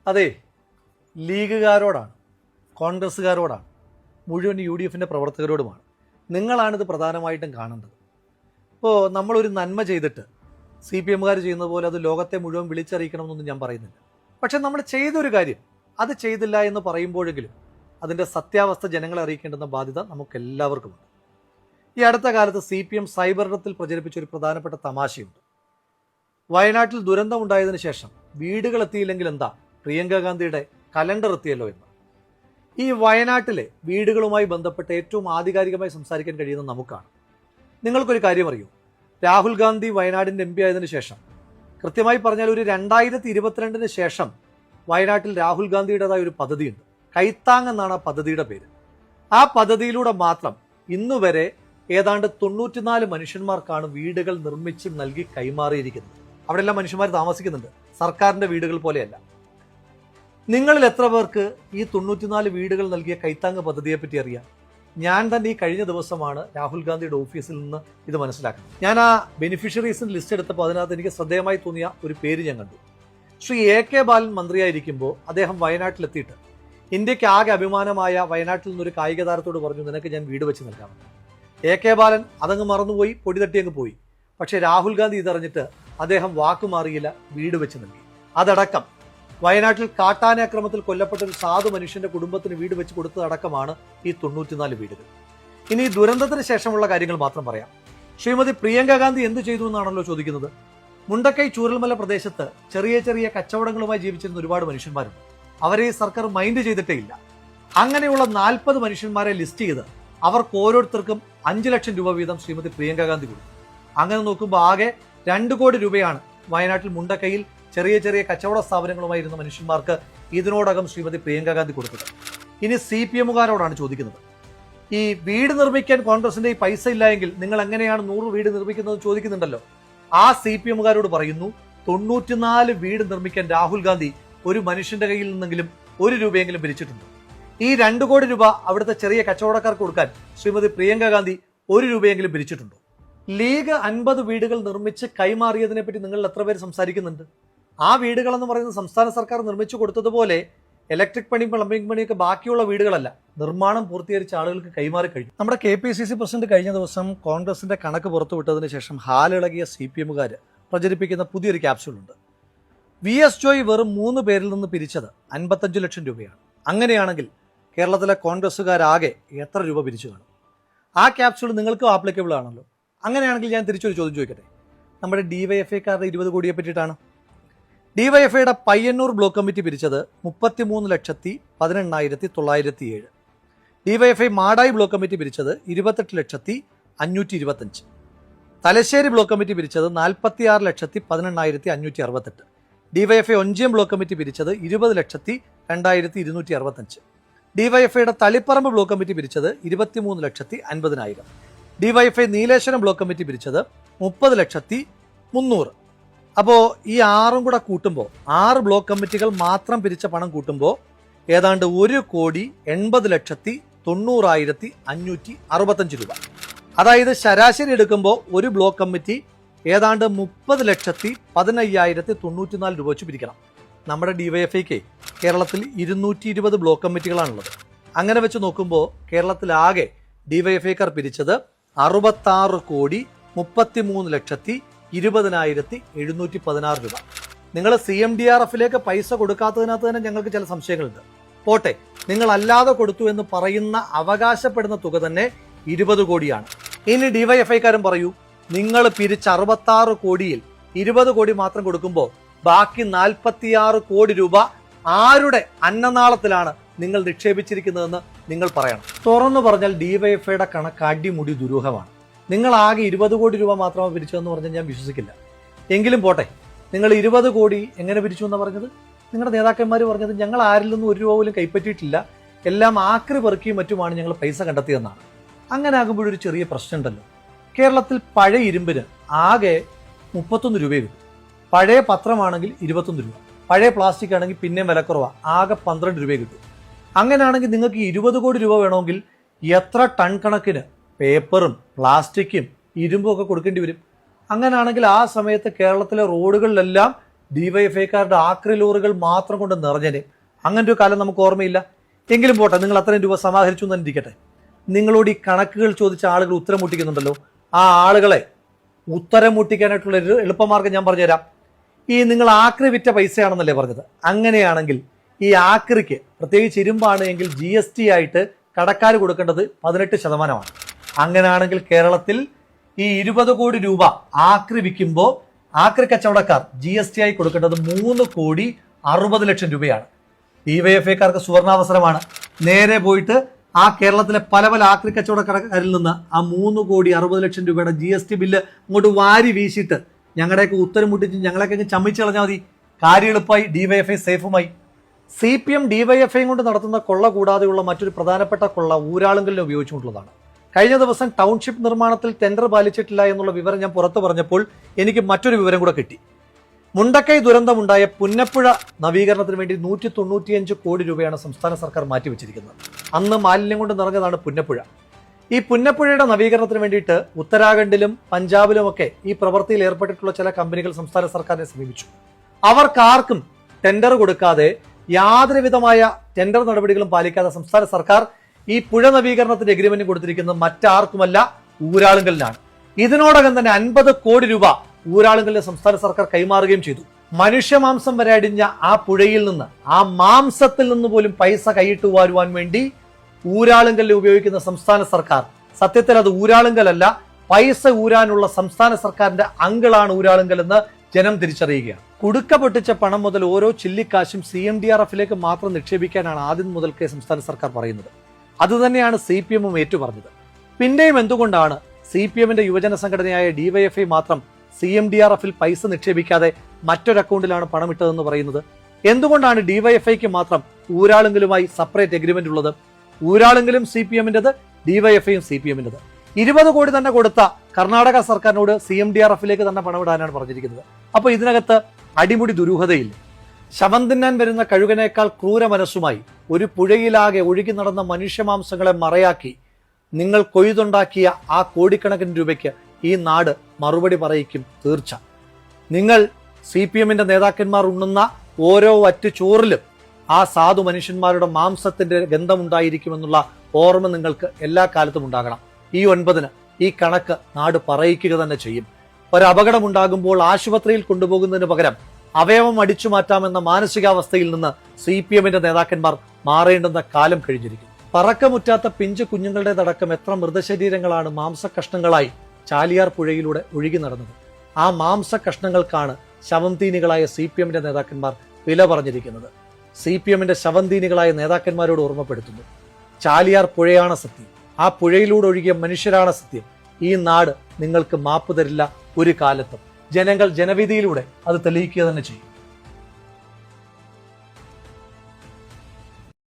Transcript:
അതെ, ലീഗുകാരോടാണ്, കോൺഗ്രസ്സുകാരോടാണ്, മുഴുവൻ UDFിൻ്റെ പ്രവർത്തകരോടുമാണ്. നിങ്ങളാണിത് പ്രധാനമായിട്ടും കാണേണ്ടത്. ഇപ്പോൾ നമ്മളൊരു നന്മ ചെയ്തിട്ട് CPMകാർ ചെയ്യുന്നത് പോലെ അത് ലോകത്തെ മുഴുവൻ വിളിച്ചറിയിക്കണമെന്നൊന്നും ഞാൻ പറയുന്നില്ല. പക്ഷെ നമ്മൾ ചെയ്തൊരു കാര്യം അത് ചെയ്തില്ല എന്ന് പറയുമ്പോഴെങ്കിലും അതിൻ്റെ സത്യാവസ്ഥ ജനങ്ങളെ അറിയിക്കേണ്ടുന്ന ബാധ്യത നമുക്കെല്ലാവർക്കുമുണ്ട്. ഈ അടുത്ത കാലത്ത് CPM സൈബറിടത്തിൽ പ്രചരിപ്പിച്ച ഒരു പ്രധാനപ്പെട്ട തമാശയുണ്ട്. വയനാട്ടിൽ ദുരന്തം ഉണ്ടായതിനു ശേഷം വീടുകൾ എത്തിയില്ലെങ്കിൽ എന്താ, പ്രിയങ്ക ഗാന്ധിയുടെ കലണ്ടർ എത്തിയല്ലോ എന്ന്. ഈ വയനാട്ടിലെ വീടുകളുമായി ബന്ധപ്പെട്ട് ഏറ്റവും ആധികാരികമായി സംസാരിക്കാൻ കഴിയുന്ന നമുക്കാണ്. നിങ്ങൾക്കൊരു കാര്യം അറിയൂ, രാഹുൽ ഗാന്ധി വയനാടിൻ്റെ MP ആയതിനു ശേഷം, കൃത്യമായി പറഞ്ഞാൽ ഒരു 2022 ശേഷം വയനാട്ടിൽ രാഹുൽ ഗാന്ധിയുടേതായ ഒരു പദ്ധതിയുണ്ട്. കൈത്താങ് എന്നാണ് ആ പദ്ധതിയുടെ പേര്. ആ പദ്ധതിയിലൂടെ മാത്രം ഇന്നുവരെ ഏതാണ്ട് 94 മനുഷ്യന്മാർക്കാണ് വീടുകൾ നിർമ്മിച്ച് നൽകി കൈമാറിയിരിക്കുന്നത്. അവിടെല്ലാം മനുഷ്യന്മാർ താമസിക്കുന്നുണ്ട്, സർക്കാരിന്റെ വീടുകൾ പോലെയല്ല. നിങ്ങളിൽ എത്ര പേർക്ക് ഈ 94 വീടുകൾ നൽകിയ കൈത്താങ് പദ്ധതിയെപ്പറ്റി അറിയാം? ഞാൻ തന്നെ ഈ കഴിഞ്ഞ ദിവസമാണ് രാഹുൽ ഗാന്ധിയുടെ ഓഫീസിൽ നിന്ന് ഇത് മനസ്സിലാക്കുന്നത്. ഞാൻ ആ ബെനിഫിഷ്യറീസിന്റെ ലിസ്റ്റ് എടുത്തപ്പോൾ അതിനകത്ത് എനിക്ക് ശ്രദ്ധേയമായി തോന്നിയ ഒരു പേര് ഞാൻ കണ്ടു. ശ്രീ AK ബാലൻ മന്ത്രിയായിരിക്കുമ്പോൾ അദ്ദേഹം വയനാട്ടിലെത്തിയിട്ട് ഇന്ത്യക്ക് ആകെ അഭിമാനമായ വയനാട്ടിൽ നിന്നൊരു കായിക താരത്തോട് പറഞ്ഞു, നിനക്ക് ഞാൻ വീട് വെച്ച് നൽകാമെന്ന്. AK ബാലൻ അതങ്ങ് മറന്നുപോയി, പൊടി തട്ടി അങ്ങ് പോയി. പക്ഷേ രാഹുൽ ഗാന്ധി ഇതറിഞ്ഞിട്ട് അദ്ദേഹം വാക്കുമാറിയില്ല, വീട് വെച്ച് നൽകി. അതടക്കം വയനാട്ടിൽ കാട്ടാനാക്രമത്തിൽ കൊല്ലപ്പെട്ട ഒരു സാധു മനുഷ്യന്റെ കുടുംബത്തിന് വീട് വെച്ച് കൊടുത്തതടക്കമാണ് ഈ 94 വീടുകൾ. ഇനി ദുരന്തത്തിന് ശേഷമുള്ള കാര്യങ്ങൾ മാത്രം പറയാം. ശ്രീമതി പ്രിയങ്ക ഗാന്ധി എന്ത് ചെയ്തു എന്നാണല്ലോ ചോദിക്കുന്നത്. മുണ്ടക്കൈ ചൂരൽമല പ്രദേശത്ത് ചെറിയ ചെറിയ കച്ചവടങ്ങളുമായി ജീവിച്ചിരുന്ന ഒരുപാട് മനുഷ്യന്മാരുണ്ട്. അവരെ ഈ സർക്കാർ മൈൻഡ് ചെയ്തിട്ടേ ഇല്ല. അങ്ങനെയുള്ള 40 മനുഷ്യന്മാരെ ലിസ്റ്റ് ചെയ്ത് അവർക്ക് ഓരോരുത്തർക്കും 5 ലക്ഷം രൂപ വീതം ശ്രീമതി പ്രിയങ്ക ഗാന്ധി കൊടുത്തു. അങ്ങനെ നോക്കുമ്പോൾ ആകെ 2 കോടി രൂപയാണ് വയനാട്ടിൽ മുണ്ടക്കൈയിൽ ചെറിയ ചെറിയ കച്ചവട സ്ഥാപനങ്ങളുമായി ഇരുന്ന മനുഷ്യന്മാർക്ക് ഇതിനോടകം ശ്രീമതി പ്രിയങ്ക ഗാന്ധി കൊടുത്തത്. ഇനി CPMകാരോടാണ് ചോദിക്കുന്നത്, ഈ വീട് നിർമ്മിക്കാൻ കോൺഗ്രസിന്റെ ഈ പൈസ ഇല്ല എങ്കിൽ നിങ്ങൾ എങ്ങനെയാണ് 100 വീട് നിർമ്മിക്കുന്നത് ചോദിക്കുന്നുണ്ടല്ലോ. ആ CPMകാരോട് പറയുന്നു, 94 വീട് നിർമ്മിക്കാൻ രാഹുൽ ഗാന്ധി ഒരു മനുഷ്യന്റെ കയ്യിൽ നിന്നെങ്കിലും 1 രൂപയെങ്കിലും പിരിച്ചിട്ടുണ്ട്. ഈ 2 കോടി രൂപ അവിടുത്തെ ചെറിയ കച്ചവടക്കാർക്ക് കൊടുക്കാൻ ശ്രീമതി പ്രിയങ്ക ഗാന്ധി 1 രൂപയെങ്കിലും പിരിച്ചിട്ടുണ്ടോ? ലീഗ് 50 വീടുകൾ നിർമ്മിച്ച് കൈമാറിയതിനെ പറ്റി നിങ്ങൾ എത്ര പേര് സംസാരിക്കുന്നുണ്ട്? ആ വീടുകളെന്ന് പറയുന്നത് സംസ്ഥാന സർക്കാർ നിർമ്മിച്ചു കൊടുത്തതുപോലെ ഇലക്ട്രിക് പണി, പ്ലംബിംഗ് പണിയൊക്കെ ബാക്കിയുള്ള വീടുകളല്ല, നിർമ്മാണം പൂർത്തീകരിച്ച ആളുകൾക്ക് കൈമാറി കഴിഞ്ഞു. നമ്മുടെ KPCC പ്രസിഡന്റ് കഴിഞ്ഞ ദിവസം കോൺഗ്രസിന്റെ കണക്ക് പുറത്തുവിട്ടതിന് ശേഷം ഹാലിളകിയ CPMകാർ പ്രചരിപ്പിക്കുന്ന പുതിയൊരു ക്യാപ്സ്യൂളുണ്ട്. VS ജോയ് വെറും 3 പേരിൽ നിന്ന് പിരിച്ചത് 55 ലക്ഷം രൂപയാണ്. അങ്ങനെയാണെങ്കിൽ കേരളത്തിലെ കോൺഗ്രസ്സുകാരാകെ എത്ര രൂപ പിരിച്ചു കാണും? ആ ക്യാപ്സ്യൂൾ നിങ്ങൾക്കും ആപ്ലിക്കബിൾ ആണല്ലോ. അങ്ങനെയാണെങ്കിൽ ഞാൻ തിരിച്ചൊരു ചോദ്യം ചോദിക്കട്ടെ. നമ്മുടെ DYFIക്കാരുടെ 20 കോടിയെ പറ്റിയിട്ടാണ്. DYFIയുടെ പയ്യന്നൂർ ബ്ലോക്ക് കമ്മിറ്റി പിരിച്ചത് 33,18,907. DYFI മാടായി ബ്ലോക്ക് കമ്മിറ്റി പിരിച്ചത് 28,525,000. തലശ്ശേരി ബ്ലോക്ക് കമ്മിറ്റി പിരിച്ചത് 46,18,568. DYFI ഒഞ്ചിയം ബ്ലോക്ക് കമ്മിറ്റി പിരിച്ചത് 20,02,265. DYFIയുടെ തളിപ്പറമ്പ് ബ്ലോക്ക് കമ്മിറ്റി പിരിച്ചത് 23,50,000. DYFI നീലേശ്വരം ബ്ലോക്ക് കമ്മിറ്റി പിരിച്ചത് 30,300,000. അപ്പോൾ ഈ 6 കൂടെ കൂട്ടുമ്പോൾ 6 ബ്ലോക്ക് കമ്മിറ്റികൾ മാത്രം പിരിച്ച പണം കൂട്ടുമ്പോൾ ഏതാണ്ട് 1,90,90,565 രൂപ. അതായത് ശരാശരി എടുക്കുമ്പോൾ ഒരു ബ്ലോക്ക് കമ്മിറ്റി ഏതാണ്ട് 30,15,094 രൂപ വെച്ച് പിരിക്കണം. നമ്മുടെ DYFIക്ക് കേരളത്തിൽ 220 ബ്ലോക്ക് കമ്മിറ്റികളാണുള്ളത്. അങ്ങനെ വെച്ച് നോക്കുമ്പോൾ കേരളത്തിലാകെ DYFIക്കാർ പിരിച്ചത് 63,33,20,716 രൂപ. നിങ്ങൾ CMDRFിലേക്ക് പൈസ കൊടുക്കാത്തതിനകത്ത് തന്നെ ഞങ്ങൾക്ക് ചില സംശയങ്ങളുണ്ട്. പോട്ടെ, നിങ്ങൾ അല്ലാതെ കൊടുത്തു എന്ന് പറയുന്ന അവകാശപ്പെടുന്ന തുക തന്നെ 20 കോടിയാണ്. ഇനി DYFIക്കാരും പറയൂ, നിങ്ങൾ പിരിച്ച 66 കോടിയിൽ 20 കോടി മാത്രം കൊടുക്കുമ്പോൾ ബാക്കി 46 കോടി രൂപ ആരുടെ അന്നനാളത്തിലാണ് നിങ്ങൾ നിക്ഷേപിച്ചിരിക്കുന്നതെന്ന് നിങ്ങൾ പറയണം. തുറന്നു പറഞ്ഞാൽ DYFIയുടെ കണക്ക് അടിമുടി ദുരൂഹമാണ്. നിങ്ങൾ ആകെ 20 കോടി രൂപ മാത്രമാണ് പിരിച്ചതെന്ന് പറഞ്ഞാൽ ഞാൻ വിശ്വസിക്കില്ല. എങ്കിലും പോട്ടെ, നിങ്ങൾ 20 കോടി എങ്ങനെ പിരിച്ചു എന്നാണ് പറഞ്ഞത്? നിങ്ങളുടെ നേതാക്കന്മാർ പറഞ്ഞത് ഞങ്ങൾ ആരിൽ നിന്നും 1 രൂപ പോലും കൈപ്പറ്റിയിട്ടില്ല, എല്ലാം ആക്രി പെറുക്കിയും മറ്റുമാണ് ഞങ്ങൾ പൈസ കണ്ടെത്തിയെന്നാണ്. അങ്ങനെ ആകുമ്പോഴൊരു ചെറിയ പ്രശ്നമുണ്ടല്ലോ. കേരളത്തിൽ പഴയ ഇരുമ്പിന് ആകെ 31 രൂപയെ കിട്ടും. പഴയ പത്രമാണെങ്കിൽ 21 രൂപ, പഴയ പ്ലാസ്റ്റിക് ആണെങ്കിൽ പിന്നെയും വിലക്കുറവാണ്, ആകെ 12 രൂപയെ കിട്ടും. അങ്ങനെയാണെങ്കിൽ നിങ്ങൾക്ക് 20 കോടി രൂപ വേണമെങ്കിൽ എത്ര ടൺ കണക്കിന് പേപ്പറും പ്ലാസ്റ്റിക്കും ഇരുമ്പും ഒക്കെ കൊടുക്കേണ്ടി വരും? അങ്ങനെയാണെങ്കിൽ ആ സമയത്ത് കേരളത്തിലെ റോഡുകളിലെല്ലാം ഡിവൈഎഫ്ഐക്കാരുടെ ആക്രി ലോറികൾ മാത്രം കൊണ്ട് നിറഞ്ഞേനെ. അങ്ങനെ ഒരു കാലം നമുക്ക് ഓർമ്മയില്ല. എങ്കിലും പോട്ടെ, നിങ്ങൾ അത്രയും രൂപ സമാഹരിച്ചു എന്ന് ഇരിക്കട്ടെ. നിങ്ങളോട് ഈ കണക്കുകൾ ചോദിച്ച ആളുകൾ ഉത്തരം മുട്ടിക്കുന്നുണ്ടല്ലോ, ആ ആളുകളെ ഉത്തരം മുട്ടിക്കാനായിട്ടുള്ള ഒരു എളുപ്പമാർഗ്ഗം ഞാൻ പറഞ്ഞുതരാം. ഈ നിങ്ങൾ ആക്രി വിറ്റ പൈസയാണെന്നല്ലേ പറഞ്ഞത്? അങ്ങനെയാണെങ്കിൽ ഈ ആക്രിക്ക്, പ്രത്യേകിച്ച് ഇരുമ്പാണ് എങ്കിൽ GST ആയിട്ട് കടക്കാർ കൊടുക്കേണ്ടത് 18%. അങ്ങനെയാണെങ്കിൽ കേരളത്തിൽ ഈ 20 കോടി രൂപ ആക്രി വിൽക്കുമ്പോൾ ആക്രി കച്ചവടക്കാർ GST ആയി കൊടുക്കേണ്ടത് 3,60 ലക്ഷം രൂപയാണ്. ഡിവൈഎഫ്ഐക്കാർക്ക് സുവർണാവസരമാണ്. നേരെ പോയിട്ട് ആ കേരളത്തിലെ പല പല ആക്രി കച്ചവടക്കാരിൽ നിന്ന് ആ 3,60 ലക്ഷം രൂപയുടെ GST ബില്ല് അങ്ങോട്ട് വാരി വീശിയിട്ട് ഞങ്ങളുടെയൊക്കെ ഉത്തരം മുട്ടിച്ച് ഞങ്ങളൊക്കെ ചമ്മിച്ച് കളഞ്ഞാൽ മതി. കാര്യം എളുപ്പമായി, ഡിവൈഎഫ്ഐ സേഫുമായി. CPM ഡിവൈഎഫ്ഐ കൊണ്ട് നടത്തുന്ന കൊള്ള കൂടാതെയുള്ള മറ്റൊരു പ്രധാനപ്പെട്ട കൊള്ള ഊരാളുങ്കലിനെ ഉപയോഗിച്ചുകൊണ്ടുള്ളതാണ്. കഴിഞ്ഞ ദിവസം ടൗൺഷിപ്പ് നിർമ്മാണത്തിൽ ടെൻഡർ പാലിച്ചിട്ടില്ല എന്നുള്ള വിവരം ഞാൻ പുറത്തു പറഞ്ഞപ്പോൾ എനിക്ക് മറ്റൊരു വിവരം കൂടെ കിട്ടി. മുണ്ടക്കൈ ദുരന്തമുണ്ടായ പുന്നപ്പുഴ നവീകരണത്തിന് വേണ്ടി 195 കോടി രൂപയാണ് സംസ്ഥാന സർക്കാർ മാറ്റിവെച്ചിരിക്കുന്നത്. അന്ന് മാലിന്യം കൊണ്ട് നിറഞ്ഞതാണ് പുന്നപ്പുഴ. ഈ പുന്നപ്പുഴയുടെ നവീകരണത്തിന് വേണ്ടിയിട്ട് ഉത്തരാഖണ്ഡിലും പഞ്ചാബിലുമൊക്കെ ഈ പ്രവൃത്തിയിൽ ഏർപ്പെട്ടിട്ടുള്ള ചില കമ്പനികൾ സംസ്ഥാന സർക്കാരിനെ സമീപിച്ചു. അവർക്കാർക്കും ടെൻഡർ കൊടുക്കാതെ, യാതൊരു വിധമായ ടെൻഡർ നടപടികളും പാലിക്കാതെ സംസ്ഥാന സർക്കാർ ഈ പുഴ നവീകരണത്തിന്റെ എഗ്രിമെന്റ് കൊടുത്തിരിക്കുന്നത് മറ്റാർക്കുമല്ല, ഊരാളുങ്കലിനാണ്. ഇതിനോടകം തന്നെ 50 കോടി രൂപ ഊരാളുങ്കലിന് സംസ്ഥാന സർക്കാർ കൈമാറുകയും ചെയ്തു. മനുഷ്യമാംസം വരെ അടിഞ്ഞ ആ പുഴയിൽ നിന്ന്, ആ മാംസത്തിൽ നിന്ന് പോലും പൈസ കൈയിട്ട് വാരുവാൻ വേണ്ടി ഊരാളുങ്കലിൽ ഉപയോഗിക്കുന്ന സംസ്ഥാന സർക്കാർ, സത്യത്തിൽ അത് ഊരാളുങ്കലല്ല, പൈസ ഊരാനുള്ള സംസ്ഥാന സർക്കാരിന്റെ അങ്കിളാണ് ഊരാളുങ്കൽ എന്ന് ജനം തിരിച്ചറിയുകയാണ്. കുടുക്ക പൊട്ടിച്ച പണം മുതൽ ഓരോ ചില്ലിക്കാശും CMDRFിലേക്ക് മാത്രം നിക്ഷേപിക്കാനാണ് ആദ്യം മുതൽക്കേ സംസ്ഥാന സർക്കാർ പറയുന്നത്. അതുതന്നെയാണ് CPM ഏറ്റുപറഞ്ഞത്. പിന്നെയും എന്തുകൊണ്ടാണ് CPMന്റെ യുവജന സംഘടനയായ ഡിവൈഎഫ്ഐ മാത്രം CMDRFിൽ പൈസ നിക്ഷേപിക്കാതെ മറ്റൊരു അക്കൗണ്ടിലാണ് പണം ഇട്ടതെന്ന് പറയുന്നത്? എന്തുകൊണ്ടാണ് ഡിവൈഎഫ്ഐക്ക് മാത്രം ഊരാളുങ്കലുമായി സെപ്പറേറ്റ് എഗ്രിമെന്റ് ഉള്ളത്? ഊരാളുങ്കലും CPMന്റേത്, ഡിവൈഎഫ്ഐയും CPMന്റേത്. 20 കോടി തന്നെ കൊടുത്ത കർണാടക സർക്കാരിനോട് CMDRFിലേക്ക് തന്നെ പണമിടാനാണ് പറഞ്ഞിരിക്കുന്നത്. അപ്പോൾ ഇതിനകത്ത് അടിമുടി ദുരൂഹതയില്ല. ശവം തിന്നാൻ വരുന്ന കഴുകനേക്കാൾ ക്രൂര മനസ്സുമായി ഒരു പുഴയിലാകെ ഒഴുകി നടന്ന മനുഷ്യമാംസങ്ങളെ മറയാക്കി നിങ്ങൾ കൊയ്തുണ്ടാക്കിയ ആ കോടിക്കണക്കിന് രൂപയ്ക്ക് ഈ നാട് മറുപടി പറയിക്കും തീർച്ച. നിങ്ങൾ CPMന്റെ നേതാക്കന്മാർ ഉണ്ണുന്ന ഓരോ വറ്റ് ചോറിലും ആ സാധു മനുഷ്യന്മാരുടെ മാംസത്തിന്റെ ഗന്ധമുണ്ടായിരിക്കുമെന്നുള്ള ഓർമ്മ നിങ്ങൾക്ക് എല്ലാ കാലത്തും ഉണ്ടാകണം. ഈ 9-ന് ഈ കണക്ക് നാട് പറയിക്കുക തന്നെ ചെയ്യും. ഒരു അപകടമുണ്ടാകുമ്പോൾ ആശുപത്രിയിൽ കൊണ്ടുപോകുന്നതിന് പകരം അവയവം അടിച്ചു മാറ്റാമെന്ന മാനസികാവസ്ഥയിൽ നിന്ന് CPMന്റെ നേതാക്കന്മാർ മാറേണ്ടുന്ന കാലം കഴിഞ്ഞിരിക്കുന്നു. പറക്കമുറ്റാത്ത പിഞ്ചു കുഞ്ഞുങ്ങളുടേതടക്കം എത്ര മൃതശരീരങ്ങളാണ് മാംസകഷ്ണങ്ങളായി ചാലിയാർ പുഴയിലൂടെ ഒഴുകി നടന്നത്. ആ മാംസകഷ്ണങ്ങൾക്കാണ് ശവംതീനികളായ CPMന്റെ നേതാക്കന്മാർ വില പറഞ്ഞിരിക്കുന്നത്. CPMന്റെ ശവംതീനികളായ നേതാക്കന്മാരോട് ഓർമ്മപ്പെടുത്തുന്നു, ചാലിയാർ പുഴയാണ് സത്യം, ആ പുഴയിലൂടെ ഒഴുകിയ മനുഷ്യരാണ് സത്യം. ഈ നാട് നിങ്ങൾക്ക് മാപ്പ് തരില്ല ഒരു കാലത്തും. ജനങ്ങൾ ജനവിധിയിലൂടെ അത് തെളിയിക്കുക തന്നെ ചെയ്യും.